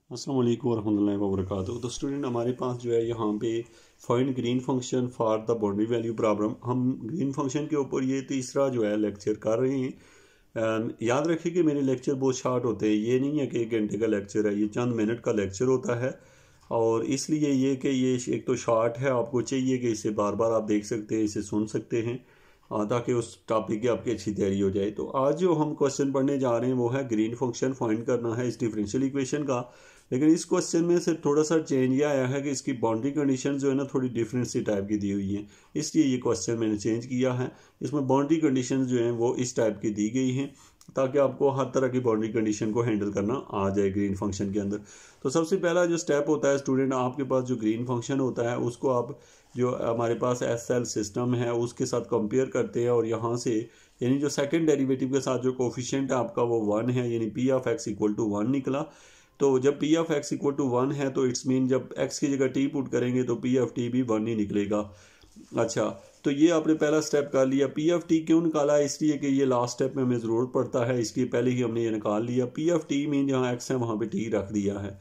अस्सलाम वालेकुम रहमतुल्लाहि व बरकातुहू। तो स्टूडेंट हमारे पास जो है यहाँ पे find green function for the boundary value problem, हम ग्रीन फंक्शन के ऊपर ये तीसरा जो है लेक्चर कर रहे हैं। याद रखिए कि मेरे लेक्चर बहुत शार्ट होते हैं, ये नहीं है कि 1 घंटे का लेक्चर है, ये चंद मिनट का लेक्चर होता है। और इसलिए ये कि ये एक तो शार्ट है, आपको चाहिए कि इसे बार बार आप देख सकते हैं, इसे सुन सकते हैं ताकि उस टॉपिक की आपकी अच्छी तैयारी हो जाए। तो आज जो हम क्वेश्चन पढ़ने जा रहे हैं वो है ग्रीन फंक्शन फाइंड करना है इस डिफरेंशियल इक्वेशन का। लेकिन इस क्वेश्चन में से थोड़ा सा चेंज ये आया है कि इसकी बाउंड्री कंडीशन जो है ना थोड़ी डिफरेंट सी टाइप की दी हुई है, इसलिए ये क्वेश्चन मैंने चेंज किया है। इसमें बाउंड्री कंडीशन जो है वो इस टाइप की दी गई हैं ताकि आपको हर तरह की बाउंड्री कंडीशन को हैंडल करना आ जाए ग्रीन फंक्शन के अंदर। तो सबसे पहला जो स्टेप होता है स्टूडेंट, आपके पास जो ग्रीन फंक्शन होता है उसको आप जो हमारे पास एसएल सिस्टम है उसके साथ कंपेयर करते हैं, और यहाँ से यानी जो सेकंड डेरिवेटिव के साथ जो कोफिशिएंट है आपका वो 1 है, यानी p of x equal to 1 निकला। तो जब p of x equal to 1 है तो इट्स मीन जब एक्स की जगह टी पुट करेंगे तो पी ऑफ टी भी 1 ही निकलेगा। अच्छा, तो ये आपने पहला स्टेप कर लिया। पी ऑफ टी क्यों निकाला है? इसलिए कि ये लास्ट स्टेप में हमें ज़रूरत पड़ता है, इसलिए पहले ही हमने ये निकाल लिया। पी ऑफ टी मीन जहाँ एक्स है वहाँ पे टी रख दिया है।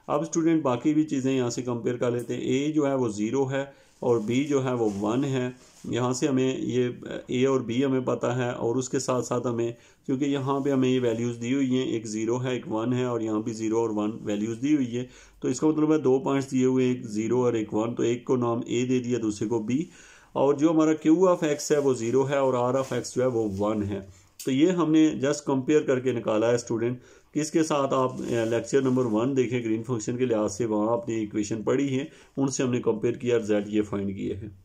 अब स्टूडेंट बाकी भी चीज़ें यहाँ से कंपेयर कर लेते हैं। ए जो है वो 0 है और बी जो है वो 1 है। यहाँ से हमें ये ए और बी हमें पता है, और उसके साथ साथ हमें क्योंकि यहाँ पे हमें ये वैल्यूज़ दी हुई हैं, एक 0 है एक 1 है, और यहाँ भी 0 और 1 वैल्यूज़ दी हुई है। तो इसका मतलब है 2 पॉइंट्स दिए हुए, एक 0 और एक 1, तो एक को नाम ए दे दिया, दूसरे को बी। और जो हमारा क्यू ऑफ एक्स है वो 0 है और आर ऑफ एक्स जो है वो 1 है। तो ये हमने जस्ट कंपेयर करके निकाला है स्टूडेंट। किसके साथ? आप लेक्चर नंबर 1 देखें ग्रीन फंक्शन के लिहाज से, वहाँ आपने इक्वेशन पढ़ी है, उनसे हमने कंपेयर किया, रिजल्ट ये फाइंड किए हैं।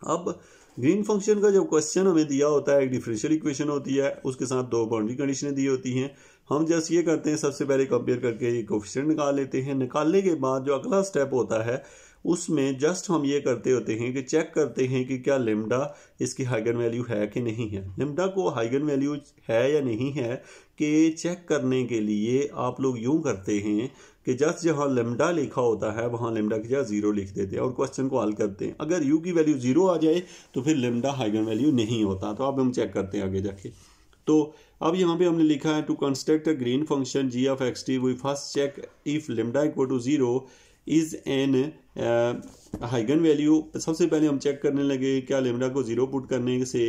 अब ग्रीन फंक्शन का जब क्वेश्चन हमें दिया होता है, एक डिफरेंशियल इक्वेशन होती है, उसके साथ 2 बाउंड्री कंडीशनें दी होती हैं। हम जस्ट ये करते हैं, सबसे पहले कंपेयर करके कोफिशिएंट निकाल लेते हैं। निकालने के बाद जो अगला स्टेप होता है उसमें जस्ट हम ये करते होते हैं कि चेक करते हैं कि क्या लेमडा इसकी हाइगन वैल्यू है कि नहीं है। लेमडा को हाइगन वैल्यू है या नहीं है कि चेक करने के लिए आप लोग यूं करते हैं कि जस्ट जहाँ लेमडा लिखा होता है वहाँ लेमडा की जगह 0 लिख देते हैं और क्वेश्चन को हल करते हैं। अगर यू की वैल्यू 0 आ जाए तो फिर लेमडा हाइगन वैल्यू नहीं होता। तो अब हम चेक करते हैं आगे जाके। तो अब यहाँ पे हमने लिखा है to construct a green function G of x T we first check if lambda equal to 0 is an eigenvalue. सबसे पहले हम चेक करने लगे क्या लेमडा को 0 पुट करने से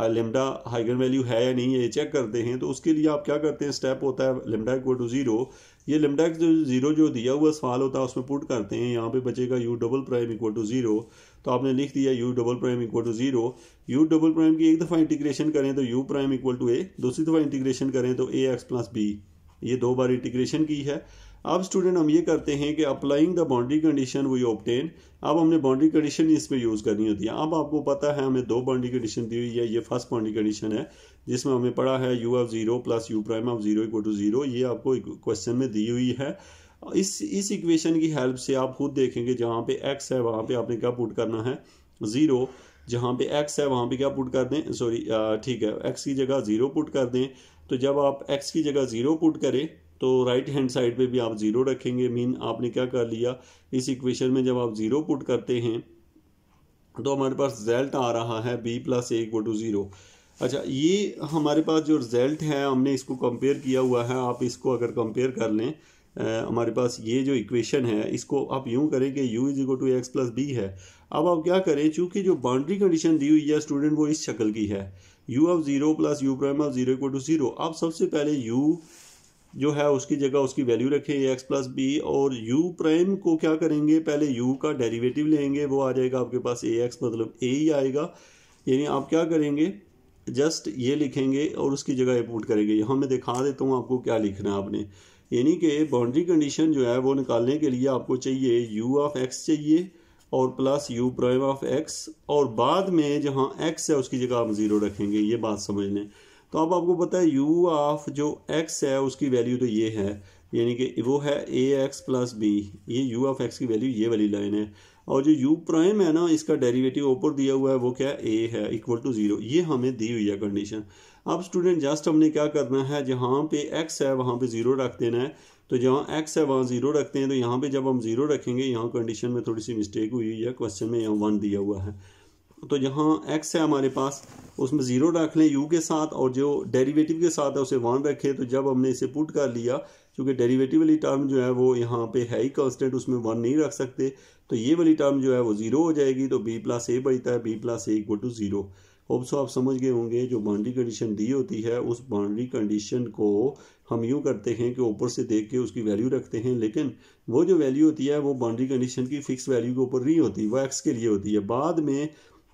लेमडा हाइगन वैल्यू है या नहीं है, ये चेक करते हैं। तो उसके लिए आप क्या करते हैं, स्टेप होता है लेमडा इक्वल टू 0, ये लेमडा जो 0 जो दिया हुआ सवाल होता है उसमें पुट करते हैं। यहाँ पे बचेगा u double prime equal to 0, तो आपने लिख दिया u double prime equal to 0। U double prime की एक दफ़ा इंटीग्रेशन करें तो u prime equal to a, दूसरी दफ़ा इंटीग्रेशन करें तो ए एक्स प्लस बी, ये 2 बार इंटीग्रेशन की है। अब स्टूडेंट हम ये करते हैं कि applying the boundary condition we obtain. अब हमने बाउंड्री कंडीशन इस पर यूज़ करनी होती है। अब आपको पता है हमें 2 बाउंड्री कंडीशन दी हुई है। ये फर्स्ट बाउंड्री कंडीशन है जिसमें हमें पढ़ा है u of 0 plus u prime of 0 equal to 0, ये आपको क्वेश्चन में दी हुई है। इस इक्वेशन की हेल्प से आप खुद देखेंगे जहाँ पे एक्स है वहाँ पे आपने क्या पुट करना है 0, जहाँ पे एक्स है वहाँ पे क्या पुट कर दें, सॉरी ठीक है, एक्स की जगह 0 पुट कर दें। तो जब आप एक्स की जगह 0 पुट करें तो राइट हैंड साइड पे भी आप 0 रखेंगे। मीन आपने क्या कर लिया, इस इक्वेशन में जब आप 0 पुट करते हैं तो हमारे पास रिजल्ट आ रहा है b plus a equal to 0। अच्छा, ये हमारे पास जो रिजल्ट है हमने इसको कंपेयर किया हुआ है। आप इसको अगर कंपेयर कर लें, हमारे पास ये जो इक्वेशन है इसको आप यूं करें कि u is equal to x plus b है। अब आप क्या करें, चूंकि जो बाउंड्री कंडीशन दी हुई है स्टूडेंट वो इस शक्ल की है, u of 0 plus u prime of 0 equal to 0। आप सबसे पहले u जो है उसकी जगह उसकी वैल्यू रखें एक्स प्लस बी, और यू प्राइम को क्या करेंगे, पहले यू का डेरिवेटिव लेंगे, वो आ जाएगा आपके पास ए एक्स, मतलब ए ही आएगा। यानी आप क्या करेंगे, जस्ट ये लिखेंगे और उसकी जगह ए पुट करेंगे। यहाँ मैं दिखा देता हूँ आपको क्या लिखना है आपने। यानी कि बाउंड्री कंडीशन जो है वो निकालने के लिए आपको चाहिए यू ऑफ एक्स चाहिए और plus u prime of x, और बाद में जहाँ एक्स है उसकी जगह आप 0 रखेंगे। ये बात समझ लें। तो अब आपको पता है u ऑफ जो x है उसकी वैल्यू तो ये है, यानी कि वो है ए एक्स प्लस बी, ये u ऑफ x की वैल्यू ये वाली लाइन है। और जो u प्राइम है ना इसका डेरिवेटिव ऊपर दिया हुआ है वो क्या है, a है इक्वल टू 0, ये हमें दी हुई है कंडीशन। अब स्टूडेंट जस्ट हमने क्या करना है, जहाँ पे x है वहाँ पे 0 रख देना है। तो जहाँ x है वहाँ 0 रखते हैं, तो यहाँ पे जब हम 0 रखेंगे, यहाँ कंडीशन में थोड़ी सी मिस्टेक हुई है, क्वेश्चन में यहाँ 1 दिया हुआ है। तो जहाँ x है हमारे पास उसमें 0 रख लें u के साथ, और जो डेरिवेटिव के साथ है उसे 1 रखें। तो जब हमने इसे पुट कर लिया क्योंकि डेरिवेटिव वाली टर्म जो है वो यहाँ पे है ही कांस्टेंट, उसमें 1 नहीं रख सकते, तो ये वाली टर्म जो है वो 0 हो जाएगी। तो b प्लस ए बचता है, b plus a equal to 0। Hope so आप समझ गए होंगे। जो बाउंड्री कंडीशन दी होती है उस बाउंड्री कंडीशन को हम यूँ करते हैं कि ऊपर से देख के उसकी वैल्यू रखते हैं, लेकिन वो जो वैल्यू होती है वो बाउंड्री कंडीशन की फिक्स वैल्यू के ऊपर नहीं होती, वो एक्स के लिए होती है। बाद में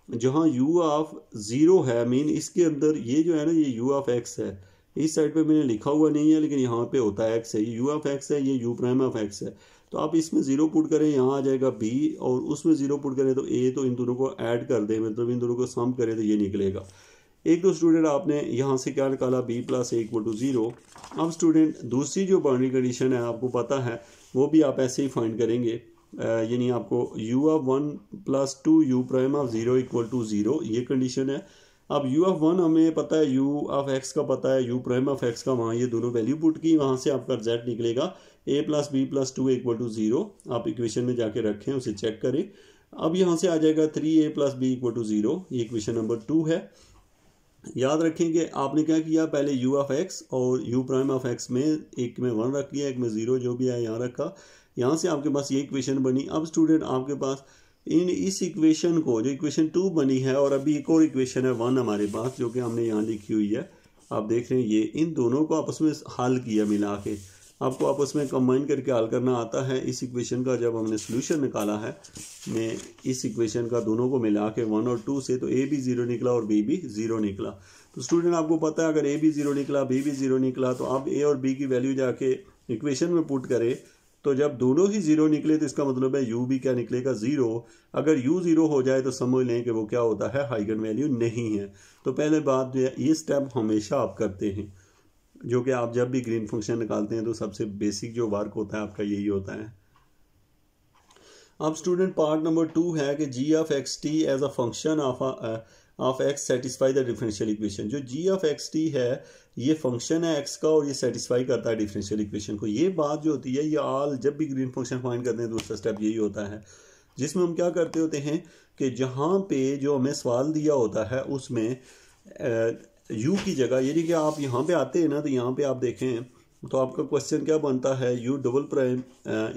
जहाँ u ऑफ 0 है, मीन इसके अंदर ये जो है ना, ये u ऑफ x है, इस साइड पे मैंने लिखा हुआ नहीं है लेकिन यहाँ पे होता है x है, ये u ऑफ x है, ये u प्राइम ऑफ x है। तो आप इसमें 0 पुट करें, यहाँ आ जाएगा b, और उसमें 0 पुट करें तो a, तो इन दोनों को ऐड कर दें, मतलब इन दोनों को सम करें तो ये निकलेगा। एक तो स्टूडेंट आपने यहाँ से क्या निकाला, b plus a equal to 0। अब स्टूडेंट दूसरी जो बाउंड्री कंडीशन है आपको पता है वो भी आप ऐसे ही फाइंड करेंगे, यानी आपको u of 1 plus 2u prime of 0 equal to 0, ये कंडीशन है। अब u ऑफ 1 हमें पता है, u ऑफ x का पता है, u प्राइम ऑफ x का, वहाँ ये दोनों वैल्यू पुट की, वहाँ से आपका z निकलेगा a plus b plus 2 equal to 0। आप इक्वेशन में जाके रखें, उसे चेक करें। अब यहाँ से आ जाएगा 3a plus B equal to 0, ये इक्वेशन नंबर 2 है। याद रखें कि आपने क्या किया, पहले u ऑफ x और u प्राइम ऑफ x में एक में 1 रख लिया, एक में 0, जो भी है यहाँ रखा। यहाँ से आपके पास ये इक्वेशन बनी। अब स्टूडेंट आपके पास इस इक्वेशन को, जो इक्वेशन 2 बनी है, और अभी एक और इक्वेशन है 1 हमारे पास, जो कि हमने यहाँ लिखी हुई है, आप देख रहे हैं, ये इन दोनों को आपस में हल किया मिला के, आपको आपस में कंबाइन करके हल करना आता है। इस इक्वेशन का जब हमने सोल्यूशन निकाला है, मैं इस इक्वेशन का दोनों को मिला के 1 और 2 से, तो a भी 0 निकला और b भी 0 निकला। तो स्टूडेंट आपको पता है, अगर a भी 0 निकला, b भी 0 निकला, तो आप a और b की वैल्यू जाके इक्वेशन में पुट करें, तो जब दोनों ही 0 निकले तो इसका मतलब है u भी क्या निकलेगा, 0। अगर u 0 हो जाए तो समझ लें कि वो क्या होता है, हाइगन वैल्यू नहीं है। तो पहले बात जो है, ये स्टेप हमेशा आप करते हैं, जो कि आप जब भी ग्रीन फंक्शन निकालते हैं तो सबसे बेसिक जो वर्क होता है आपका यही होता है। अब स्टूडेंट पार्ट नंबर 2 है कि g of x t as a function of x satisfy the differential equation. जो g ऑफ एक्स टी है ये फंक्शन है x का, और ये सेटिस्फाई करता है डिफरेंशियल इक्वेशन को। ये बात जो होती है, ये ऑल जब भी ग्रीन फंक्शन फाइंड करते हैं दूसरा स्टेप यही होता है, जिसमें हम क्या करते होते हैं कि जहाँ पे जो हमें सवाल दिया होता है उसमें u की जगह, यानी कि आप यहाँ पे आते हैं ना, तो यहाँ पे आप देखें तो आपका क्वेश्चन क्या बनता है, u double prime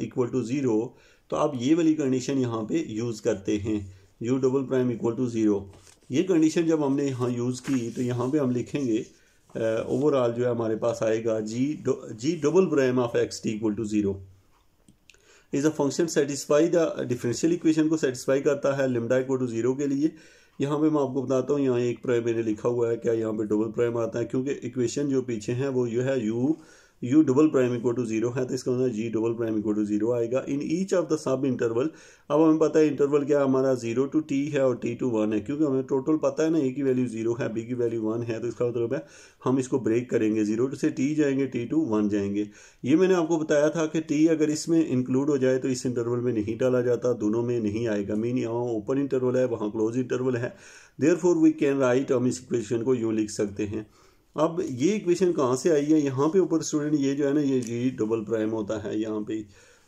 equal to 0। तो आप ये वाली कंडीशन यहाँ पे यूज़ करते हैं, u double prime equal to 0। ये कंडीशन जब हमने यहाँ यूज़ की तो यहाँ पे हम लिखेंगे ओवरऑल जो है हमारे पास आएगा g double prime of x t equal to 0 is a function satisfy the differential equation को सेटिस्फाई करता है लिम्डा इक्वल टू 0 के लिए। यहाँ पे मैं आपको बताता हूँ, यहाँ एक प्राइम मैंने लिखा हुआ है, क्या यहाँ पे डबल प्राइम आता है, क्योंकि इक्वेशन जो पीछे है वो ये है u double prime equal to 0 है, तो इसका मतलब g double prime equal to 0 आएगा in each of the sub interval. अब हमें पता है इंटरवल क्या हमारा 0 टू t है और t टू 1 है, क्योंकि हमें टोटल पता है ना, a की वैल्यू 0 है, b की वैल्यू 1 है, तो इसका मतलब है हम इसको ब्रेक करेंगे, 0 से t जाएंगे, t टू 1 जाएंगे। ये मैंने आपको बताया था कि t अगर इसमें इंक्लूड हो जाए तो इस इंटरवल में नहीं डाला जाता, दोनों में नहीं आएगा, मीन यहाँ ओपन इंटरवल है, वहाँ क्लोज इंटरवल है, देयरफॉर वी कैन राइट, हम इस इक्वेशन को यूँ लिख सकते हैं। अब ये इक्वेशन कहाँ से आई है, यहाँ पे ऊपर स्टूडेंट ये जो है ना, ये g डबल प्राइम होता है, यहाँ पे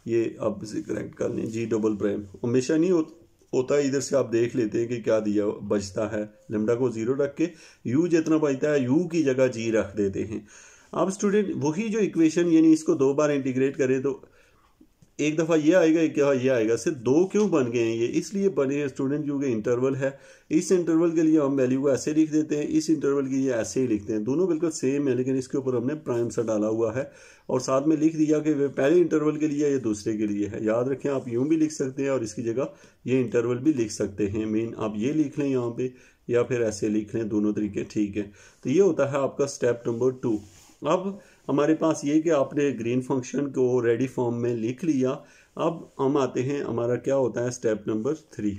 ये आप इसे करेक्ट कर लें, g डबल प्राइम हमेशा नहीं होता, इधर से आप देख लेते हैं कि क्या दिया बचता है, लेमडा को 0 रख के u जितना बचता है u की जगह g रख देते हैं। अब स्टूडेंट वही जो इक्वेशन, यानी इसको 2 बार इंटीग्रेट करें तो एक दफ़ा ये आएगा, एक दफ़ा ये आएगा, सिर्फ 2 क्यों बन गए हैं, ये इसलिए बने हैं स्टूडेंट क्योंकि इंटरवल है। इस इंटरवल के लिए हम वैल्यू को ऐसे लिख देते हैं, इस इंटरवल के लिए ऐसे ही लिखते हैं, दोनों बिल्कुल सेम है, लेकिन इसके ऊपर हमने प्राइम सा डाला हुआ है और साथ में लिख दिया कि वे पहले इंटरवल के लिए है, ये दूसरे के लिए है। याद रखें, आप यूँ भी लिख सकते हैं और इसकी जगह ये इंटरवल भी लिख सकते हैं, मीन आप ये लिख लें यहाँ पे या फिर ऐसे लिख लें, दोनों तरीके ठीक है। तो ये होता है आपका स्टेप नंबर 2। अब हमारे पास ये कि आपने ग्रीन फंक्शन को रेडी फॉर्म में लिख लिया। अब हम आते हैं, हमारा क्या होता है स्टेप नंबर 3।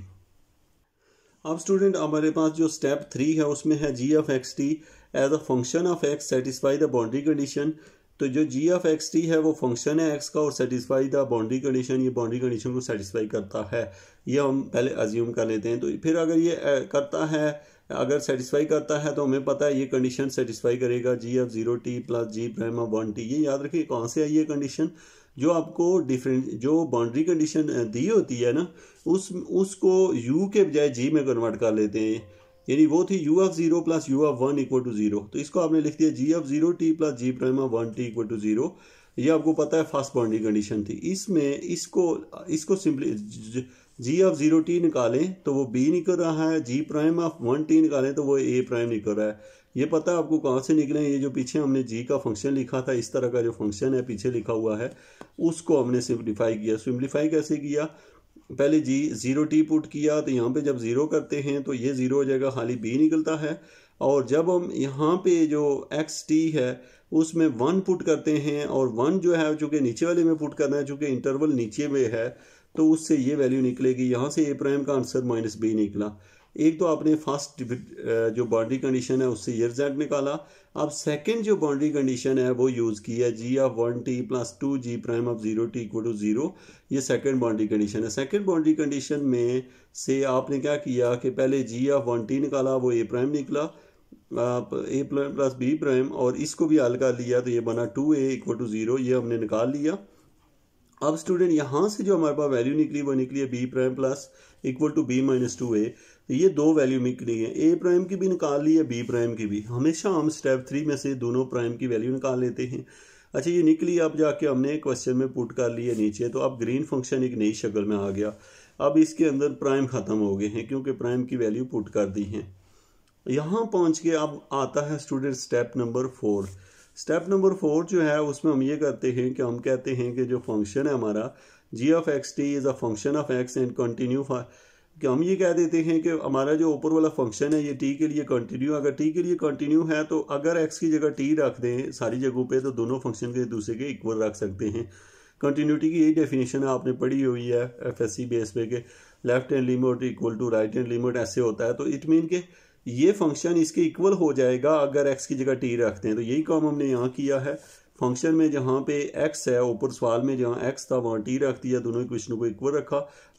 अब स्टूडेंट हमारे पास जो स्टेप 3 है उसमें है g of x t as a function of x satisfy the boundary condition. तो जो g ऑफ एक्स टी है वो फंक्शन है x का और सेटिस्फाई द बाउंड्री कंडीशन, ये बाउंड्री कंडीशन को सेटिस्फाई करता है, ये हम पहले अज्यूम कर लेते हैं। तो फिर अगर ये करता है, अगर सेटिस्फाई करता है तो हमें पता है ये कंडीशन सेटिस्फाई करेगा g of 0t plus g prime of 1t। ये याद रखिए कहाँ से आई ये कंडीशन, जो आपको डिफरेंट जो बाउंड्री कंडीशन दी होती है ना, उसको u के बजाय g में कन्वर्ट कर लेते हैं, यानी वो थी u of 0 plus u of 1 equal to 0। तो इसको आपने लिख दिया g of 0t plus g prime of 1t equal to 0। ये आपको पता है फर्स्ट बाउंड्री कंडीशन थी। इसमें इसको सिंपली जी ऑफ 0t निकालें तो वो b निकल रहा है, जी प्राइम ऑफ 1t निकालें तो वो a प्राइम निकल रहा है। ये पता है आपको कहाँ से निकले? ये जो पीछे हमने जी का फंक्शन लिखा था, इस तरह का जो फंक्शन है पीछे लिखा हुआ है, उसको हमने सिंप्लीफाई किया। सिंप्लीफाई कैसे किया? पहले जी 0t पुट किया तो यहाँ पे जब 0 करते हैं तो ये 0 हो जाएगा, खाली b निकलता है। और जब हम यहाँ पे जो xt है उसमें 1 पुट करते हैं, और 1 जो है चूँकि नीचे वाले में पुट करना है, चूँकि इंटरवल नीचे में है तो उससे ये वैल्यू निकलेगी। यहाँ से a प्राइम का आंसर -b निकला। एक तो आपने फर्स्ट जो बाउंड्री कंडीशन है उससे ये रिजल्ट निकाला। अब सेकंड जो बाउंड्री कंडीशन है वो यूज़ की है, G of 1t plus 2g prime of 0t equal to 0। ये सेकंड बाउंड्री कंडीशन है। सेकंड बाउंड्री कंडीशन में से आपने क्या किया कि पहले जी ऑफ 1t निकाला, वो a प्राइम निकला, a prime plus b prime, और इसको भी हल कर लिया तो ये बना 2a इक्वल टू 0। ये हमने निकाल लिया। अब स्टूडेंट यहाँ से जो हमारे पास वैल्यू निकली वो निकली है b prime plus equal to b minus 2a। तो ये दो वैल्यू निकली है, a प्राइम की भी निकाल ली है, b प्राइम की भी। हमेशा हम स्टेप 3 में से दोनों प्राइम की वैल्यू निकाल लेते हैं। अच्छा, ये निकली। अब जाके हमने क्वेश्चन में पुट कर लिए नीचे, तो अब ग्रीन फंक्शन एक नई शक्ल में आ गया। अब इसके अंदर प्राइम ख़त्म हो गए हैं क्योंकि प्राइम की वैल्यू पुट कर दी है। यहाँ पहुँच के अब आता है student step number 4। Step number 4 जो है उसमें हम ये करते हैं कि हम कहते हैं कि जो फंक्शन है हमारा G of x T is a function of X and continue कि हम ये कह देते हैं कि हमारा जो ऊपर वाला फंक्शन है ये टी के लिए कंटिन्यू, अगर टी के लिए कंटिन्यू है तो अगर एक्स की जगह टी रख दें सारी जगहों पे तो दोनों फंक्शन के दूसरे के इक्वल रख सकते हैं। कंटिन्यूटी की यही डेफिनेशन है, आपने पढ़ी हुई है एफएससी बेस पे के left hand limit equal to right hand limit ऐसे होता है। तो इट मीन के ये फंक्शन इसके इक्वल हो जाएगा अगर एक्स की जगह टी रखते हैं। तो यही काम हमने यहाँ किया है। फंक्शन में जहाँ पे एक्स है, ऊपर सवाल में जहाँ एक्स था वहाँ टी रख दिया, दोनों इक्वेशनों को इक्वल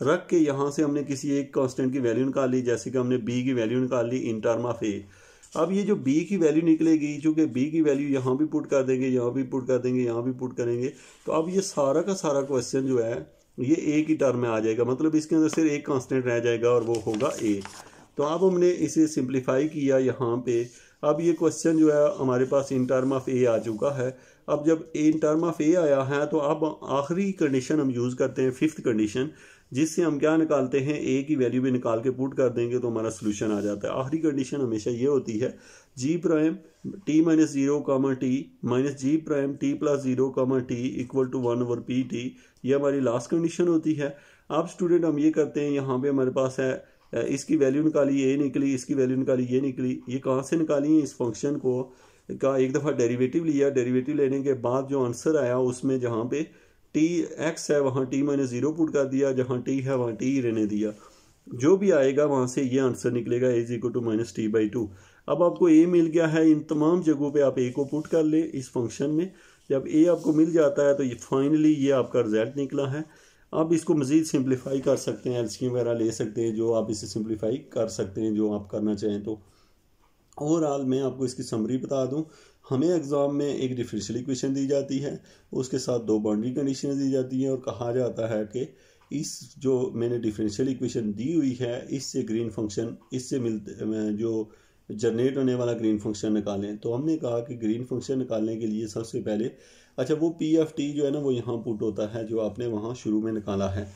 रख के यहाँ से हमने किसी एक कांस्टेंट की वैल्यू निकाल ली, जैसे कि हमने बी की वैल्यू निकाल ली इन टर्म ऑफ ए। अब ये जो बी की वैल्यू निकलेगी, चूँकि बी की वैल्यू यहाँ भी पुट कर देंगे, यहाँ भी पुट कर देंगे, यहाँ भी पुट करेंगे, तो अब ये सारा का सारा क्वेश्चन जो है ये ए की टर्म में आ जाएगा। मतलब इसके अंदर सिर्फ एक कांस्टेंट रह जाएगा और वो होगा ए। तो अब हमने इसे सिंप्लीफाई किया यहाँ पे। अब ये क्वेश्चन जो है हमारे पास इन टर्म ऑफ ए आ चुका है। अब जब इन टर्म ऑफ ए आया है तो अब आखिरी कंडीशन हम यूज़ करते हैं, फिफ्थ कंडीशन, जिससे हम क्या निकालते हैं, ए की वैल्यू भी निकाल के पुट कर देंगे तो हमारा सोल्यूशन आ जाता है। आखिरी कंडीशन हमेशा ये होती है, G prime T minus 0 comma T minus G prime T plus 0 comma T equal to 1 over P T. ये हमारी लास्ट कंडीशन होती है। अब स्टूडेंट हम ये करते हैं, यहाँ पे हमारे पास है इसकी वैल्यू निकाली, ए निकली, इसकी वैल्यू निकाली, ये निकली। ये कहाँ से निकाली है? इस फंक्शन को का एक दफ़ा डेरिवेटिव लिया, डेरिवेटिव लेने के बाद जो आंसर आया उसमें जहाँ पे टी एक्स है वहाँ टी माइनस 0 पुट कर दिया, जहाँ टी है वहाँ टी रहने दिया। जो भी आएगा वहाँ से ये आंसर निकलेगा, A is equal to minus T by 2। अब आपको ए मिल गया है, इन तमाम जगहों पे आप ए को पुट कर ले इस फंक्शन में। जब ए आपको मिल जाता है तो ये फाइनली ये आपका रिजल्ट निकला है। आप इसको मज़ीद सिंप्लीफाई कर सकते हैं, एलसीएम वगैरह ले सकते हैं, जो आप इसे सिंप्लीफाई कर सकते हैं जो आप करना चाहें। तो ओवरऑल मैं आपको इसकी समरी बता दूं, हमें एग्ज़ाम में एक डिफरेंशियल इक्वेशन दी जाती है, उसके साथ दो बाउंड्री कंडीशन दी जाती हैं और कहा जाता है कि इस जो मैंने डिफरेंशियल इक्वेशन दी हुई है इससे ग्रीन फंक्शन, इससे मिलते जो जनरेट होने वाला ग्रीन फंक्शन निकालें। तो हमने कहा कि ग्रीन फंक्शन निकालने के लिए सबसे पहले अच्छा वो पी एफ टी जो है ना वो यहाँ पुट होता है, जो आपने वहाँ शुरू में निकाला है।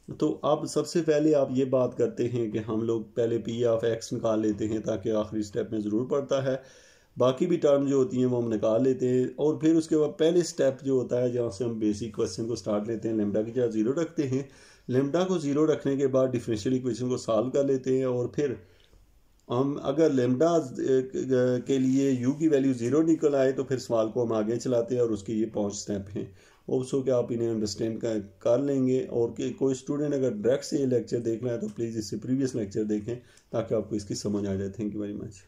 तो अब सबसे पहले आप ये बात करते हैं कि हम लोग पहले पी ऑफ एक्स निकाल लेते हैं ताकि आखिरी स्टेप में ज़रूर पड़ता है। बाकी भी टर्म जो होती हैं वो हम निकाल लेते हैं और फिर उसके बाद पहले स्टेप जो होता है जहाँ से हम बेसिक क्वेश्चन को स्टार्ट लेते हैं, लेमडा की जगह 0 रखते हैं। लेमडा को 0 रखने के बाद डिफरेंशियल इक्वेशन को सॉल्व कर लेते हैं और फिर हम अगर लेमडा के लिए यू की वैल्यू 0 निकल आए तो फिर सवाल को हम आगे चलाते हैं और उसके ये 5 स्टेप हैं। होप्स कि आप इन्हें अंडरस्टैंड कर लेंगे। और कि कोई स्टूडेंट अगर डायरेक्ट से ये लेक्चर देखना है तो प्लीज़ इससे प्रीवियस लेक्चर देखें ताकि आपको इसकी समझ आ जाए। Thank you very much.